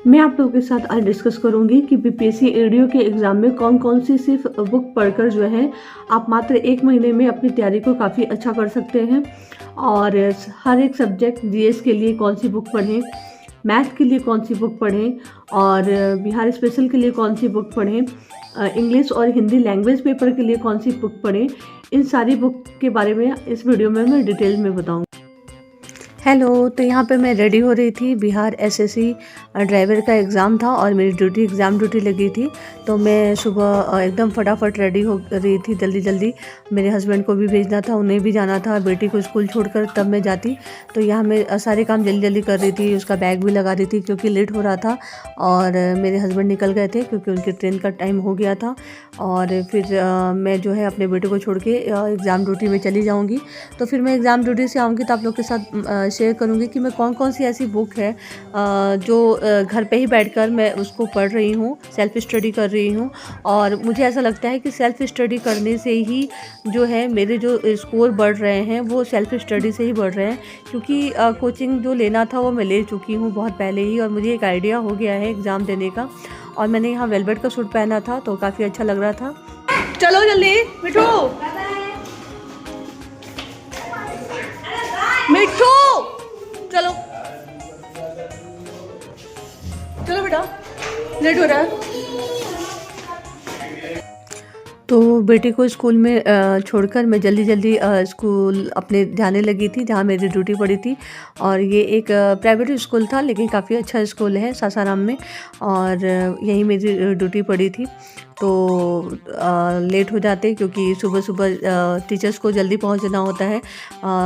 मैं आप लोगों के साथ आज डिस्कस करूंगी कि बीपीएससी एडीओ के एग्ज़ाम में कौन कौन सी सिर्फ बुक पढ़कर जो है आप मात्र 1 महीने में अपनी तैयारी को काफ़ी अच्छा कर सकते हैं। और हर एक सब्जेक्ट जीएस के लिए कौन सी बुक पढ़ें, मैथ के लिए कौन सी बुक पढ़ें और बिहार स्पेशल के लिए कौन सी बुक पढ़ें, इंग्लिश और हिंदी लैंग्वेज पेपर के लिए कौन सी बुक पढ़ें, इन सारी बुक के बारे में इस वीडियो में मैं डिटेल में बताऊँगी। हेलो, तो यहाँ पे मैं रेडी हो रही थी। बिहार एसएससी ड्राइवर का एग्ज़ाम था और मेरी एग्ज़ाम ड्यूटी लगी थी, तो मैं सुबह एकदम फटाफट रेडी हो रही थी जल्दी जल्दी। मेरे हस्बैंड को भी भेजना था, उन्हें भी जाना था, बेटी को स्कूल छोड़कर तब मैं जाती। तो यहाँ मैं सारे काम जल्दी जल्दी कर रही थी, उसका बैग भी लगा रही थी क्योंकि लेट हो रहा था। और मेरे हस्बैंड निकल गए थे क्योंकि उनकी ट्रेन का टाइम हो गया था। और फिर मैं जो है अपने बेटे को छोड़ के एग्ज़ाम ड्यूटी में चली जाऊँगी। तो फिर मैं एग्ज़ाम ड्यूटी से आऊँगी तो आप लोग के साथ शेयर करूँगी कि मैं कौन कौन सी ऐसी बुक है जो घर पे ही बैठकर मैं उसको पढ़ रही हूँ, सेल्फ़ स्टडी कर रही हूँ। और मुझे ऐसा लगता है कि सेल्फ़ स्टडी करने से ही जो है मेरे जो स्कोर बढ़ रहे हैं वो सेल्फ़ स्टडी से ही बढ़ रहे हैं, क्योंकि कोचिंग जो लेना था वो मैं ले चुकी हूँ बहुत पहले ही और मुझे एक आइडिया हो गया है एग्ज़ाम देने का। और मैंने यहाँ वेलवेट का सूट पहना था तो काफ़ी अच्छा लग रहा था। चलो जल्दी मिठू, मिठू चलो चलो बेटा, लेट हो रहा है। तो बेटे को स्कूल में छोड़कर मैं जल्दी जल्दी स्कूल अपने जाने लगी थी जहाँ मेरी ड्यूटी पड़ी थी। और ये एक प्राइवेट स्कूल था लेकिन काफ़ी अच्छा स्कूल है सासाराम में, और यहीं मेरी ड्यूटी पड़ी थी। तो लेट हो जाते क्योंकि सुबह सुबह टीचर्स को जल्दी पहुंचना होता है।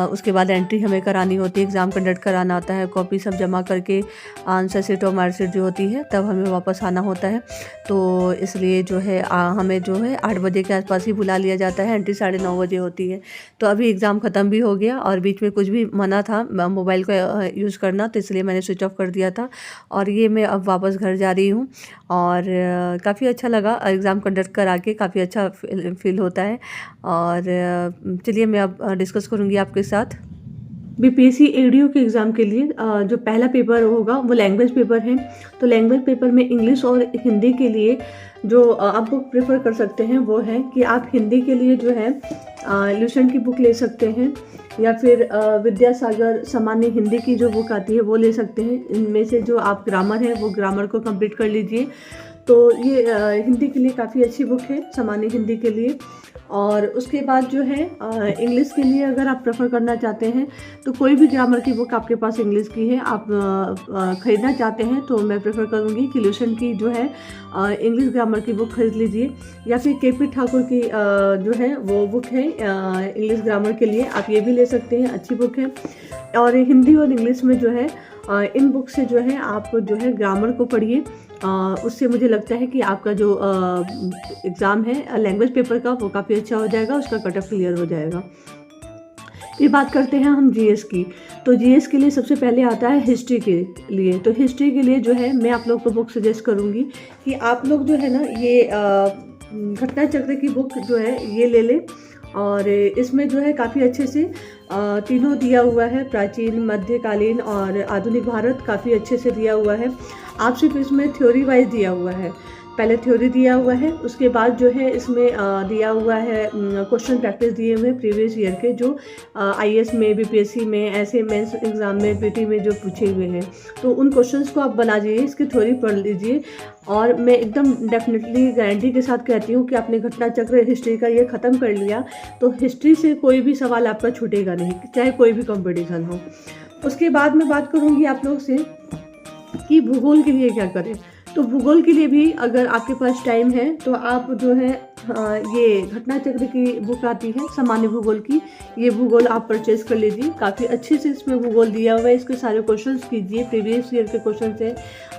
उसके बाद एंट्री हमें करानी होती है, एग्ज़ाम कंडक्ट कराना होता है, कॉपी सब जमा करके आंसर शीट और मार्क शीट जो होती है तब हमें वापस आना होता है। तो इसलिए जो है हमें जो है 8 बजे के आसपास ही बुला लिया जाता है, एंट्री 9:30 बजे होती है। तो अभी एग्ज़ाम ख़त्म भी हो गया और बीच में कुछ भी मना था मोबाइल का यूज़ करना, तो इसलिए मैंने स्विच ऑफ कर दिया था। और ये मैं अब वापस घर जा रही हूँ और काफ़ी अच्छा लगा एग्ज़ाम कंडक्ट करा के, काफ़ी अच्छा फील होता है। और चलिए मैं अब डिस्कस करूँगी आपके साथ। बीपीएससी एडीओ के एग्ज़ाम के लिए जो पहला पेपर होगा वो लैंग्वेज पेपर है। तो लैंग्वेज पेपर में इंग्लिश और हिंदी के लिए जो आप बुक प्रेफर कर सकते हैं वो है कि आप हिंदी के लिए जो है ल्यूसेंट की बुक ले सकते हैं, या फिर विद्यासागर सामान्य हिंदी की जो बुक आती है वो ले सकते हैं। इनमें से जो आप ग्रामर है वो ग्रामर को कंप्लीट कर लीजिए। तो ये हिंदी के लिए काफ़ी अच्छी बुक है, सामान्य हिंदी के लिए। और उसके बाद जो है इंग्लिश के लिए अगर आप प्रेफर करना चाहते हैं तो कोई भी ग्रामर की बुक आपके पास इंग्लिश की है आप ख़रीदना चाहते हैं तो मैं प्रेफर करूँगी कि ल्यूसेंट की जो है इंग्लिश ग्रामर की बुक खरीद लीजिए, या फिर केपी ठाकुर की जो है वो बुक है इंग्लिश ग्रामर के लिए, आप ये भी ले सकते हैं, अच्छी बुक है। और हिंदी और इंग्लिश में जो है इन बुक से जो है आप जो है ग्रामर को पढ़िए, उससे मुझे लगता है कि आपका जो एग्ज़ाम है लैंग्वेज पेपर का वो काफ़ी अच्छा हो जाएगा, उसका कट ऑफ क्लियर हो जाएगा। फिर बात करते हैं हम जीएस की। तो जीएस के लिए सबसे पहले आता है हिस्ट्री के लिए। तो हिस्ट्री के लिए जो है मैं आप लोग को बुक सजेस्ट करूँगी कि आप लोग जो है ना ये घटना चक्र की बुक जो है ये ले लें। और इसमें जो है काफ़ी अच्छे से तीनों दिया हुआ है, प्राचीन, मध्यकालीन और आधुनिक भारत काफ़ी अच्छे से दिया हुआ है। आप सिर्फ इसमें थ्योरी वाइज दिया हुआ है, पहले थ्योरी दिया हुआ है, उसके बाद जो है इसमें दिया हुआ है क्वेश्चन प्रैक्टिस दिए हुए प्रीवियस ईयर के जो आईएएस में, बीपीएससी में, ऐसे मेंस एग्ज़ाम में, पीटी में जो पूछे हुए हैं। तो उन क्वेश्चंस को आप बना लीजिए, इसकी थ्योरी पढ़ लीजिए। और मैं एकदम डेफिनेटली गारंटी के साथ कहती हूँ कि आपने घटना चक्र हिस्ट्री का ये ख़त्म कर लिया तो हिस्ट्री से कोई भी सवाल आपका छूटेगा नहीं, चाहे कोई भी कंपटीशन हो। उसके बाद मैं बात करूँगी आप लोग से कि भूगोल के लिए क्या करें। तो भूगोल के लिए भी अगर आपके पास टाइम है तो आप जो है ये घटना चक्र की बुक आती है सामान्य भूगोल की, ये भूगोल आप परचेज कर लीजिए। काफ़ी अच्छे से इसमें भूगोल दिया हुआ है, इसके सारे क्वेश्चंस कीजिए, प्रीवियस ईयर के क्वेश्चन है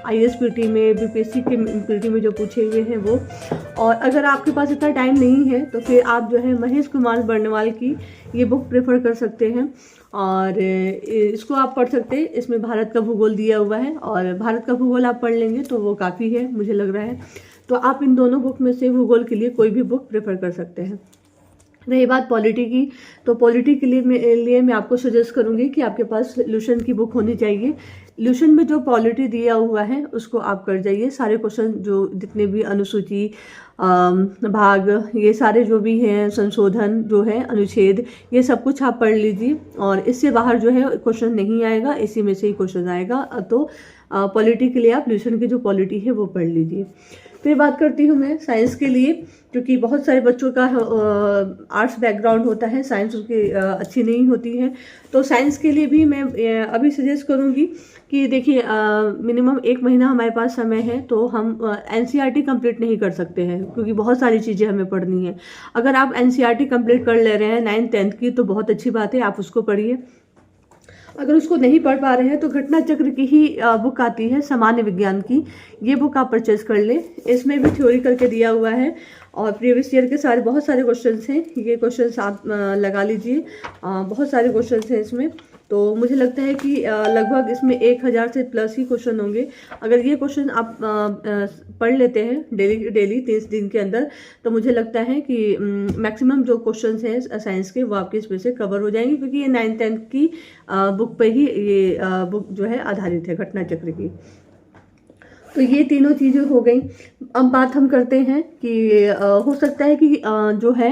आईएएस पीटी में, बीपीएससी के पीटी में जो पूछे हुए हैं वो। और अगर आपके पास इतना टाइम नहीं है तो फिर आप जो है महेश कुमार बर्णवाल की ये बुक प्रेफर कर सकते हैं और इसको आप पढ़ सकते हैं। इसमें भारत का भूगोल दिया हुआ है और भारत का भूगोल आप पढ़ लेंगे तो वो काफ़ी है मुझे लग रहा है। तो आप इन दोनों बुक में से भूगोल के लिए कोई भी बुक प्रेफर कर सकते हैं। रही बात पॉलिटी की, तो पॉलिटी के लिए मैं आपको सजेस्ट करूंगी कि आपके पास ल्यूसेंट की बुक होनी चाहिए। ल्यूशन में जो पॉलिटी दिया हुआ है उसको आप कर जाइए। सारे क्वेश्चन जो जितने भी अनुसूची भाग, ये सारे जो भी हैं, संशोधन जो है, अनुच्छेद, ये सब कुछ आप पढ़ लीजिए और इससे बाहर जो है क्वेश्चन नहीं आएगा, इसी में से ही क्वेश्चन आएगा। तो पॉलिटी के लिए आप ल्यूशन की जो पॉलिटी है वो पढ़ लीजिए। फिर बात करती हूँ मैं साइंस के लिए, क्योंकि बहुत सारे बच्चों का आर्ट्स बैकग्राउंड होता है, साइंस उनकी अच्छी नहीं होती है। तो साइंस के लिए भी मैं अभी सजेस्ट करूँगी कि देखिए, मिनिमम 1 महीना हमारे पास समय है, तो हम एनसीईआरटी कंप्लीट नहीं कर सकते हैं, क्योंकि बहुत सारी चीज़ें हमें पढ़नी है। अगर आप एनसीईआरटी कंप्लीट कर ले रहे हैं 9th 10th की, तो बहुत अच्छी बात है, आप उसको पढ़िए। अगर उसको नहीं पढ़ पा रहे हैं तो घटना चक्र की ही बुक आती है, सामान्य विज्ञान की, ये बुक आप परचेज कर ले। इसमें भी थ्योरी करके दिया हुआ है और प्रीवियस ईयर के बहुत सारे क्वेश्चंस हैं। ये क्वेश्चंस आप लगा लीजिए, बहुत सारे क्वेश्चंस हैं इसमें। तो मुझे लगता है कि लगभग इसमें 1000 से प्लस ही क्वेश्चन होंगे। अगर ये क्वेश्चन आप पढ़ लेते हैं डेली 30 दिन के अंदर, तो मुझे लगता है कि मैक्सिमम जो क्वेश्चंस हैं साइंस के वो आपके इसमें से कवर हो जाएंगे, क्योंकि ये 9th 10th की बुक पे ही ये बुक जो है आधारित है, घटना चक्र की। तो ये तीनों चीज़ें हो गई। अब बात हम करते हैं कि हो सकता है कि जो है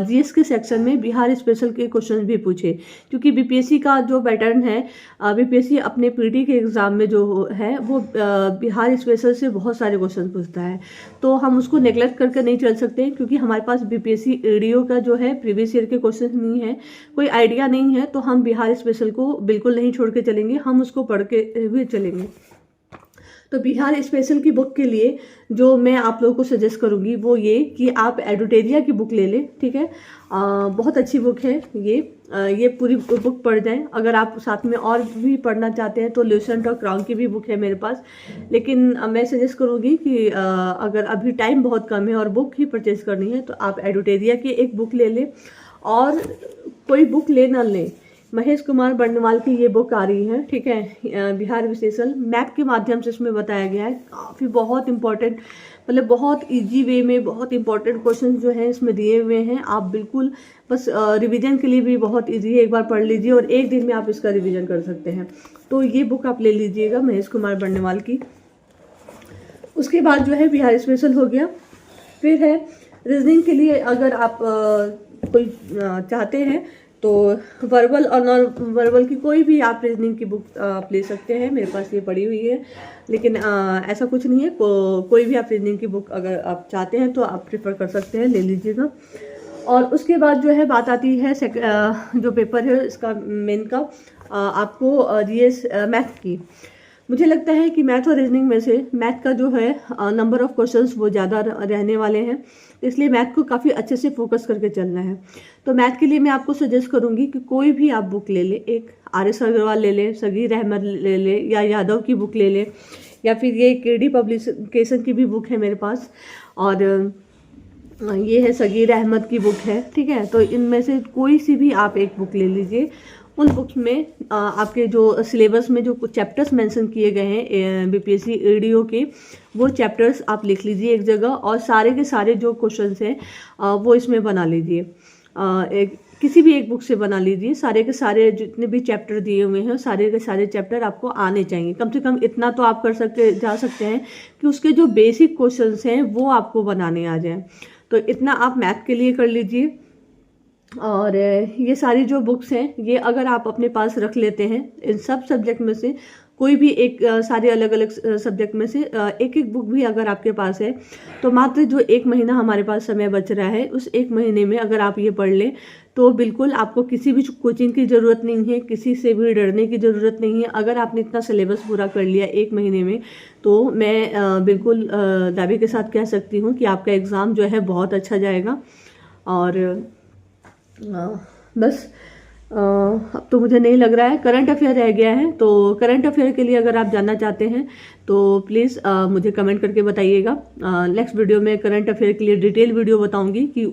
जीएस के सेक्शन में बिहार स्पेशल के क्वेश्चन भी पूछे, क्योंकि बीपीएससी का जो पैटर्न है, बीपीएससी अपने पीटी के एग्ज़ाम में जो है वो बिहार स्पेशल से बहुत सारे क्वेश्चन पूछता है। तो हम उसको नेग्लेक्ट करके नहीं चल सकते, क्योंकि हमारे पास बीपीएससी ईडीओ का जो है प्रीवियस ईयर के क्वेश्चन नहीं है, कोई आइडिया नहीं है, तो हम बिहार स्पेशल को बिल्कुल नहीं छोड़ के चलेंगे, हम उसको पढ़ के भी चलेंगे। तो बिहार स्पेशल की बुक के लिए जो मैं आप लोगों को सजेस्ट करूंगी वो ये कि आप एडुटेरिया की बुक ले लें, ठीक है। बहुत अच्छी बुक है ये पूरी बुक पढ़ जाएं। अगर आप साथ में और भी पढ़ना चाहते हैं तो ल्यूसेंट और क्राउन की भी बुक है मेरे पास, लेकिन मैं सजेस्ट करूंगी कि अगर अभी टाइम बहुत कम है और बुक ही परचेज करनी है तो आप एडुटेरिया की एक बुक ले लें। और कोई बुक ले ना लें, महेश कुमार बर्णवाल की ये बुक आ रही है, ठीक है, बिहार विशेषण, मैप के माध्यम से इसमें बताया गया है। काफ़ी बहुत इंपॉर्टेंट, मतलब बहुत इजी वे में बहुत इंपॉर्टेंट क्वेश्चन जो हैं इसमें दिए हुए हैं। आप बिल्कुल बस रिवीजन के लिए भी बहुत इजी है, एक बार पढ़ लीजिए और एक दिन में आप इसका रिवीजन कर सकते हैं। तो ये बुक आप ले लीजिएगा महेश कुमार बर्णवाल की। उसके बाद जो है बिहार स्पेशल हो गया। फिर है रीजनिंग के लिए, अगर आप कोई चाहते हैं तो वर्बल और नॉन वर्बल की कोई भी आप रीजनिंग की बुक आप ले सकते हैं। मेरे पास ये पड़ी हुई है, लेकिन ऐसा कुछ नहीं है, कोई भी आप रीजनिंग की बुक अगर आप चाहते हैं तो आप प्रेफर कर सकते हैं, ले लीजिएगा। और उसके बाद जो है बात आती है जो पेपर है इसका मेन का, आपको जीएस मैथ की। मुझे लगता है कि मैथ और रीजनिंग में से मैथ का जो है नंबर ऑफ क्वेश्चंस वो ज़्यादा रहने वाले हैं, इसलिए मैथ को काफ़ी अच्छे से फोकस करके चलना है। तो मैथ के लिए मैं आपको सजेस्ट करूंगी कि कोई भी आप बुक ले ले, एक आर.एस. अग्रवाल ले ले, सगीर अहमद ले ले, या यादव की बुक ले ले, या फिर ये केडी पब्लिकेशन की भी बुक है मेरे पास, और ये है सगीर अहमद की बुक है, ठीक है। तो इनमें से कोई सी भी आप एक बुक ले लीजिए। उन बुक्स में आपके जो सिलेबस में जो कुछ चैप्टर्स मेंशन किए गए हैं बीपीएससी ईडीओ के, वो चैप्टर्स आप लिख लीजिए एक जगह, और सारे के सारे जो क्वेश्चंस हैं वो इसमें बना लीजिए। किसी भी एक बुक से बना लीजिए, सारे के सारे जितने भी चैप्टर दिए हुए हैं सारे के सारे चैप्टर आपको आने चाहिए। कम से कम इतना तो आप जा सकते हैं कि उसके जो बेसिक क्वेश्चंस हैं वो आपको बनाने आ जाएं। तो इतना आप मैथ के लिए कर लीजिए। और ये सारी जो बुक्स हैं ये अगर आप अपने पास रख लेते हैं, इन सब सब्जेक्ट में से कोई भी एक, सारे अलग अलग सब्जेक्ट में से एक एक बुक भी अगर आपके पास है, तो मात्र जो 1 महीना हमारे पास समय बच रहा है उस 1 महीने में अगर आप ये पढ़ लें तो बिल्कुल आपको किसी भी कोचिंग की ज़रूरत नहीं है, किसी से भी डरने की ज़रूरत नहीं है। अगर आपने इतना सिलेबस पूरा कर लिया 1 महीने में, तो मैं बिल्कुल दावे के साथ कह सकती हूँ कि आपका एग्ज़ाम जो है बहुत अच्छा जाएगा। और बस अब तो मुझे नहीं लग रहा है, करंट अफेयर रह गया है। तो करंट अफेयर के लिए अगर आप जानना चाहते हैं तो प्लीज़ मुझे कमेंट करके बताइएगा। नेक्स्ट वीडियो में करंट अफेयर के लिए डिटेल वीडियो बताऊंगी कि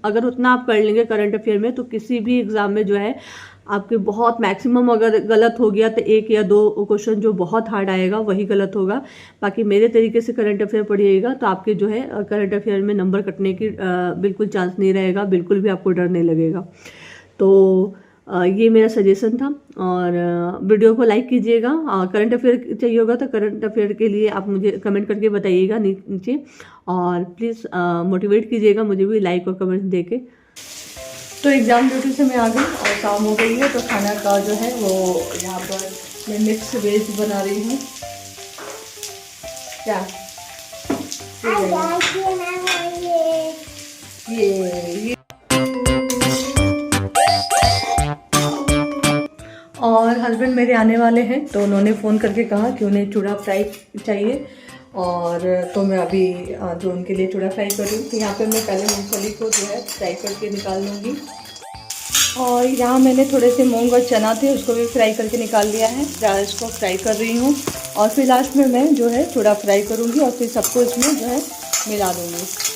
अगर उतना आप कर लेंगे करंट अफेयर में तो किसी भी एग्ज़ाम में जो है आपके बहुत मैक्सिमम अगर गलत हो गया तो 1 या 2 क्वेश्चन जो बहुत हार्ड आएगा वही गलत होगा। बाकी मेरे तरीके से करंट अफेयर पढ़िएगा तो आपके जो है करंट अफेयर में नंबर कटने की बिल्कुल चांस नहीं रहेगा, बिल्कुल भी आपको डर नहीं लगेगा। तो ये मेरा सजेशन था। और वीडियो को लाइक कीजिएगा। करंट अफेयर चाहिए होगा तो करंट अफेयर के लिए आप मुझे कमेंट करके बताइएगा नीचे। और प्लीज़ मोटिवेट कीजिएगा मुझे भी लाइक और कमेंट देके। तो एग्ज़ाम ड्यूटी से मैं आ गई और शाम हो गई है, तो खाना का जो है वो यहाँ पर मैं मिक्स वेज बना रही हूँ। क्या ये और हस्बैंड मेरे आने वाले हैं, तो उन्होंने फ़ोन करके कहा कि उन्हें चूड़ा फ्राई चाहिए। और तो मैं अभी जो उनके लिए चूड़ा फ्राई कर रही हूँ। तो यहाँ पे मैं पहले मूंगफली को जो है फ्राई करके निकाल लूँगी। और यहाँ मैंने थोड़े से मूंग और चना थे, उसको भी फ्राई करके निकाल लिया है। प्याज को फ्राई कर रही हूँ और फिर लास्ट में मैं जो है चूड़ा फ्राई करूँगी और फिर सबको इसमें जो है मिला दूँगी।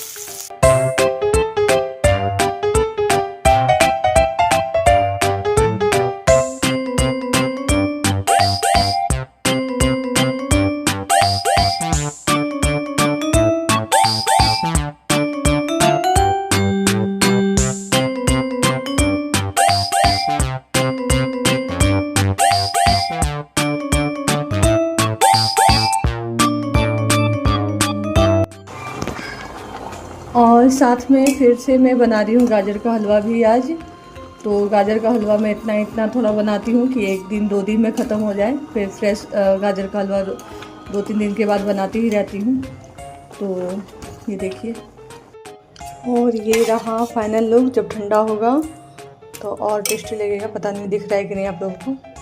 और साथ में फिर से मैं बना रही हूँ गाजर का हलवा भी आज। तो गाजर का हलवा मैं इतना थोड़ा बनाती हूँ कि 1 दिन 2 दिन में ख़त्म हो जाए। फिर फ्रेश गाजर का हलवा 2-3 दिन के बाद बनाती ही रहती हूँ। तो ये देखिए, और ये रहा फाइनल लुक। जब ठंडा होगा तो और टेस्टी लगेगा। पता नहीं दिख रहा है कि नहीं आप लोगों को।